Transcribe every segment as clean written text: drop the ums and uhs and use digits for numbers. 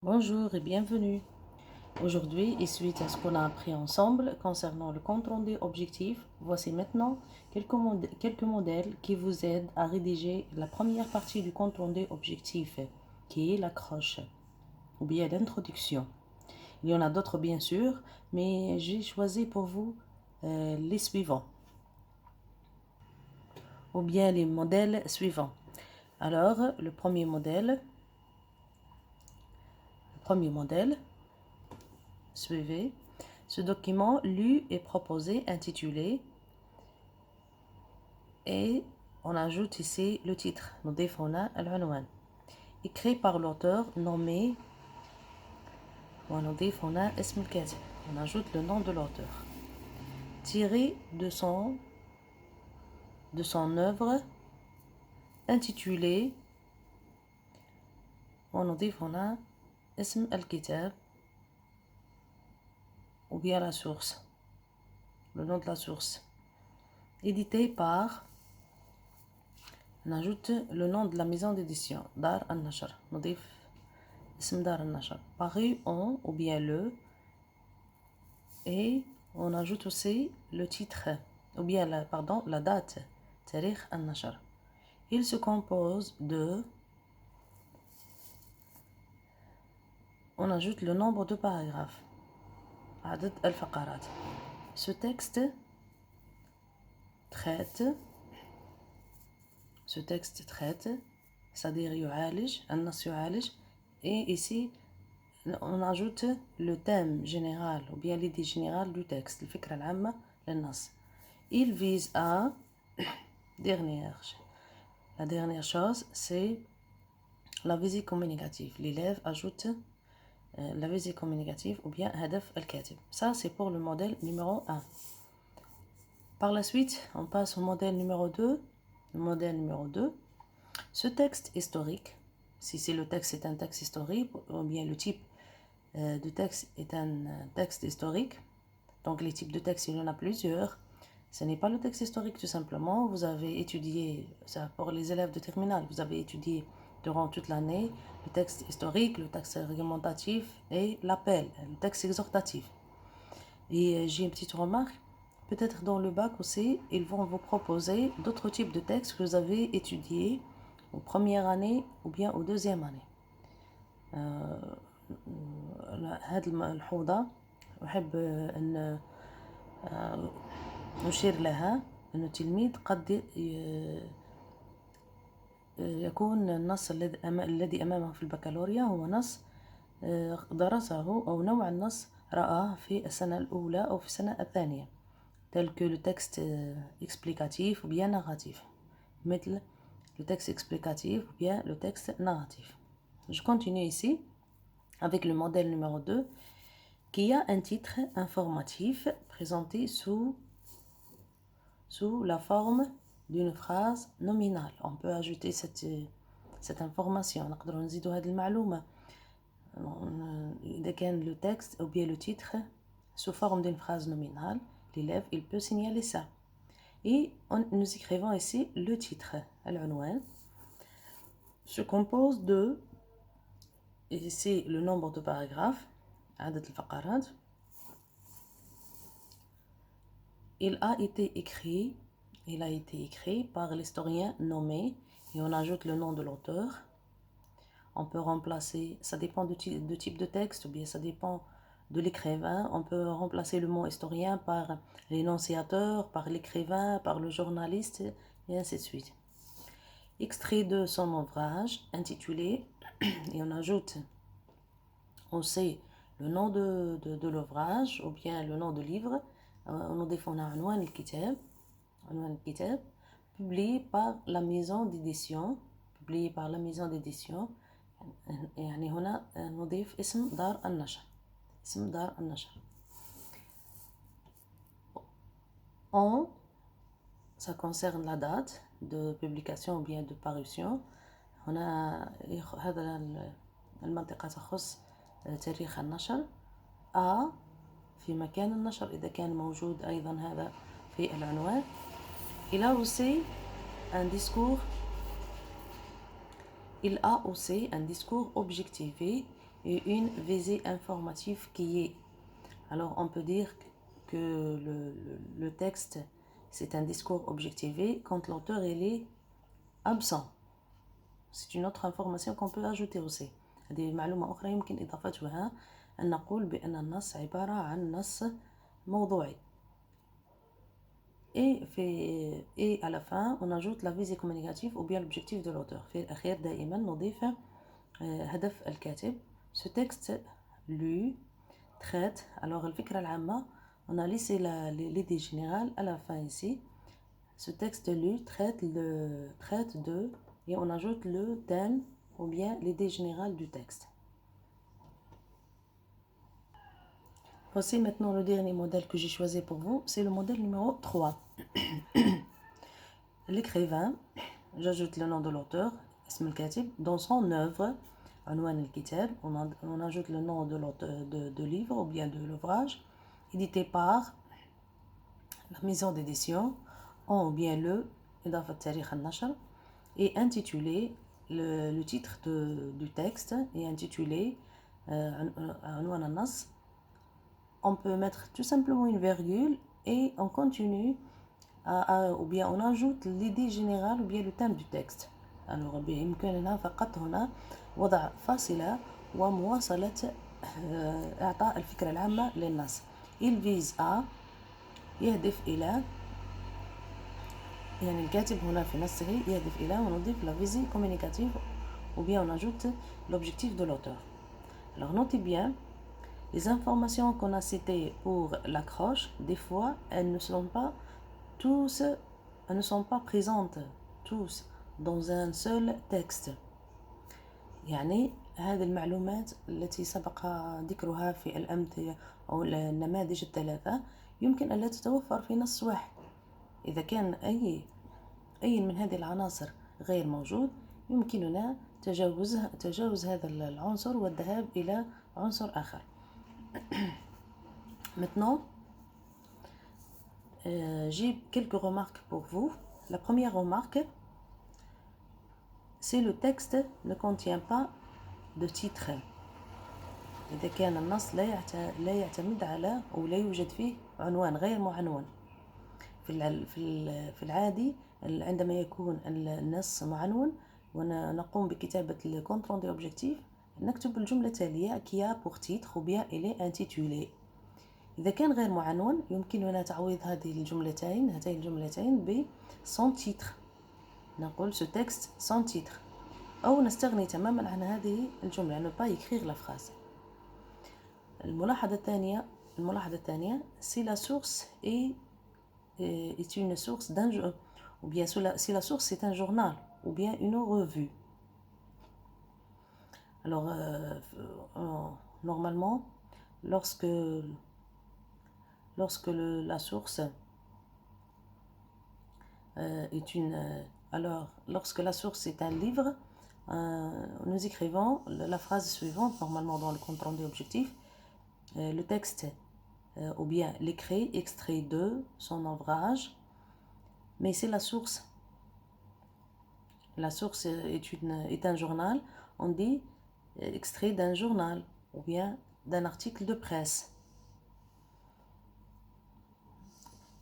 Bonjour et bienvenue. Aujourd'hui, et suite à ce qu'on a appris ensemble concernant le compte rendu objectif, voici maintenant quelques modèles qui vous aident à rédiger la première partie du compte rendu objectif, qui est l'accroche ou bien l'introduction. Il y en a d'autres bien sûr, mais j'ai choisi pour vous les suivants, ou bien les modèles suivants. Alors, le premier modèle, suivez. Ce document lu est proposé intitulé et on ajoute ici le titre, نضيف هنا العنوان, écrit par l'auteur nommé ونضيف هنا اسم الكاتب, on ajoute le nom de l'auteur, tiré de son œuvre intitulée ونضيف هنا اسم الكتاب ou bien la source, le nom de la source, édité par, on ajoute le nom de la maison d'édition, Dar al-Nashr, نضيف اسم دار النشر, paru en ou bien le, et on ajoute aussi le titre ou bien la date, تاريخ النشر. Il se compose de, on ajoute le nombre de paragraphes, عدد الفقرات. Ce texte traite, c'est-à-dire يعالج, النص يعالج, et ici on ajoute le thème général ou bien l'idée générale du texte, الفكرة العامة للنص. Il vise à la dernière chose, c'est la visée communicative. L'élève ajoute la visée communicative ou bien هدف الكاتب. Ça, c'est pour le modèle numéro 1. Par la suite, on passe au modèle numéro 2. Le modèle numéro 2, ce texte historique, si c'est le texte est un texte historique, ou bien le type de texte est un texte historique. Donc les types de textes, il y en a plusieurs. Ce n'est pas le texte historique tout simplement. Vous avez étudié, ça pour les élèves de terminale, vous avez étudié durant toute l'année le texte historique, le texte argumentatif et l'appel, le texte exhortatif. Et j'ai une petite remarque, peut-être dans le bac aussi, ils vont vous proposer d'autres types de textes que vous avez étudiés aux première année ou bien aux deuxième année. هذه الملحوظة أحب أن نشير لها أن التلميذ قد يكون النص الذي أمامه في البكالوريا هو نص درسه أو نوع النص رآه في السنة الأولى أو في السنة الثانية, tel que le texte explicatif ou bien narratif, مثل le texte explicatif ou bien le texte narratif. Je continue ici avec le modèle numéro 2 qui a un titre informatif présenté sous la forme d'une phrase nominale. On peut ajouter cette information. نقدر نزيدوا هذه المعلومة. إذا كان le texte ou bien le titre sous forme d'une phrase nominale, l'élève il peut signaler ça. Et nous écrivons ici le titre. العنوان se compose de, ici le nombre de paragraphes, عدد الفقرات. Il a été écrit par l'historien nommé, et on ajoute le nom de l'auteur. On peut remplacer, ça dépend du type de texte, ou bien ça dépend de l'écrivain. On peut remplacer le mot historien par l'énonciateur, par l'écrivain, par le journaliste, et ainsi de suite. Extrait de son ouvrage intitulé, et on ajoute aussi le nom de l'ouvrage, ou bien le nom de livre. ونضيف هنا عنوان الكتاب publié par la maison d'édition, يعني هنا نضيف اسم دار النشر. Ça concerne la date de publication ou bien de parution. هنا هذا المنطقة تخص تاريخ النشر. في مكان النشر إذا كان موجود أيضا هذا في العنوان. Il a aussi un discours objectivé et une visée informative qui est. Alors on peut dire que le texte c'est un discours objectivé quand l'auteur il est absent. C'est une autre information qu'on peut ajouter aussi. هذه معلومة أخرى يمكن إضافتها أن نقول بأن النص عبارة عن نص موضوعي. Et à la fin, on ajoute la visée communicative ou bien l'objectif de l'auteur. في الأخير دائما نضيف هدف الكاتب. Ce texte lu traite. Alors الفكرة العامة, on a laissé l'idée générale à la fin ici. Ce texte lu traite de, et on ajoute le thème ou bien l'idée générale du texte. Voici maintenant le dernier modèle que j'ai choisi pour vous, c'est le modèle numéro 3. L'écrivain, j'ajoute le nom de l'auteur, اسم الكاتب, dans son œuvre, عنوان الكتاب, on ajoute le nom de livre ou bien de l'ouvrage, édité par la maison d'édition, ou bien le إضافة تاريخ النشر, et intitulé, le titre du texte est intitulé عنوان النص. On peut mettre tout simplement une virgule et on continue ou bien on ajoute l'idée générale ou bien le thème du texte. Alors بإمكاننا فقط هنا وضع فاصلة ومواصلة إعطاء الفكرة العامة للنص. Il vise à يهدف إلى, يعني الكاتب هنا في نصه يهدف إلى, ونضيف la visée communicative ou bien on ajoute l'objectif de l'auteur. Alors notez bien, les informations qu'on a citées pour l'accroche, des fois, elles ne sont pas présentes tous dans un seul texte. يعني هذه المعلومات التي سبق ذكرها في الأمثلة أو النماذج الثلاثة يمكن أن لا تتوفر في نص واحد. إذا كان أي من هذه العناصر غير موجود يمكننا تجاوز هذا العنصر والذهاب إلى عنصر آخر. Maintenant, j'ai quelques remarques pour vous. La première remarque, c'est le texte ne contient pas de titre. إذا كان النص لا يعتمد على أو لا يوجد فيه عنوان غير معنون. في العادي عندما يكون النص معنون ونقوم بكتابة le compte rendu objectif نكتب الجملة التالية qui a pour titre ou bien elle est intitulée. إذا كان غير معنون يمكننا تعويض هاتين الجملتين ب sans titre. نقول ce texte sans titre أو نستغني تماما عن هذه الجملة, ne pas écrire la phrase. الملاحظة الثانية si la source est une source d'un ou bien si la source est un journal ou bien une revue. Alors normalement lorsque la source lorsque la source est un livre, nous écrivons la phrase suivante normalement dans le compte rendu objectif. Le texte ou bien l'écrit extrait de son ouvrage, mais c'est la source est un journal, on dit extrait d'un journal ou bien d'un article de presse.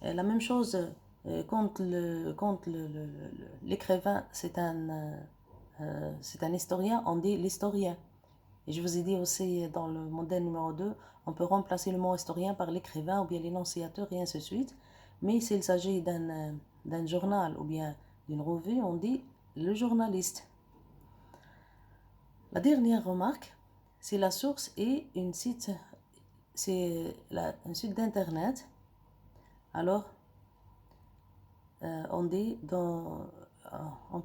La même chose quand l'écrivain c'est un historien, on dit l'historien. Et je vous ai dit aussi dans le modèle numéro 2, on peut remplacer le mot historien par l'écrivain ou bien l'énonciateur et ainsi de suite. Mais s'il s'agit d'un journal ou bien d'une revue, on dit le journaliste. La dernière remarque, c'est la source et un site d'internet. Alors, on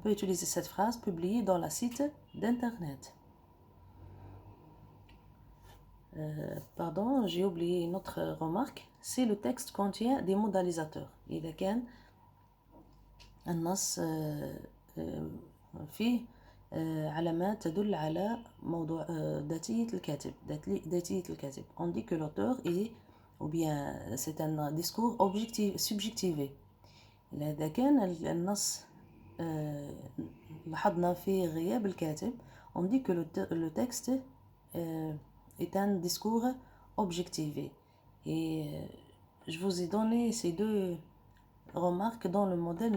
peut utiliser cette phrase publiée dans la site d'internet. Pardon, j'ai oublié une autre remarque, c'est le texte contient des modalisateurs. إذا كان النص فيه علامات تدل على موضوع ذاتية الكاتب. On dit que l'auteur est ou bien c'est un discours subjectivé. إذا كان النص لاحظنا فيه غياب الكاتب, on dit que le texte est un discours objectivé. Et je vous ai donné ces deux remarques dans le modèle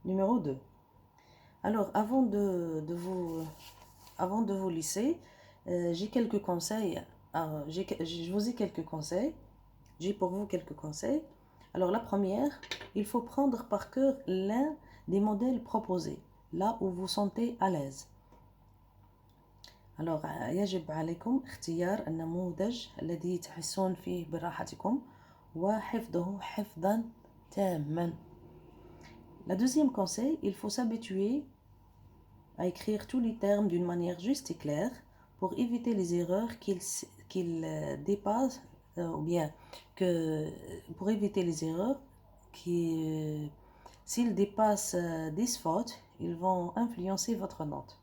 numéro 2. Alors, avant de vous laisser, j'ai quelques conseils. Je vous ai quelques conseils. J'ai pour vous quelques conseils. Alors, la première, il faut prendre par cœur l'un des modèles proposés, là où vous sentez à l'aise. Alors يجب عليكم اختيار النموذج الذي تحسون فيه براحتكم وحفظه حفظا تاما. La deuxième conseil, il faut s'habituer à écrire tous les termes d'une manière juste et claire pour éviter les erreurs qu'ils dépassent ou bien que pour éviter les erreurs qui s'ils dépassent 10 fautes, ils vont influencer votre note.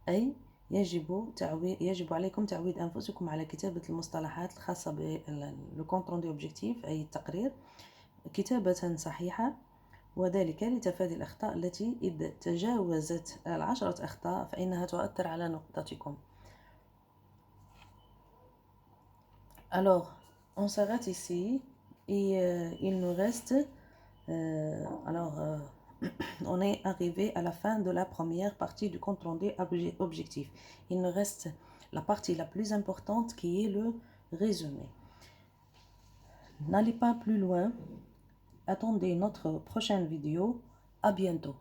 أي يجب عليكم تعويد أنفسكم على كتابة المصطلحات الخاصة بالكونت روندو أوبجيكتيف أي التقرير كتابة صحيحة، وذلك لتفادي الأخطاء التي إذا تجاوزت 10 أخطاء فإنها تؤثر على نقطتكم. Alors, on s'arrête ici et il nous reste on est arrivé à la fin de la première partie du compte rendu objectif. Il nous reste la partie la plus importante qui est le résumé. N'allez pas plus loin. Attendez notre prochaine vidéo. À bientôt.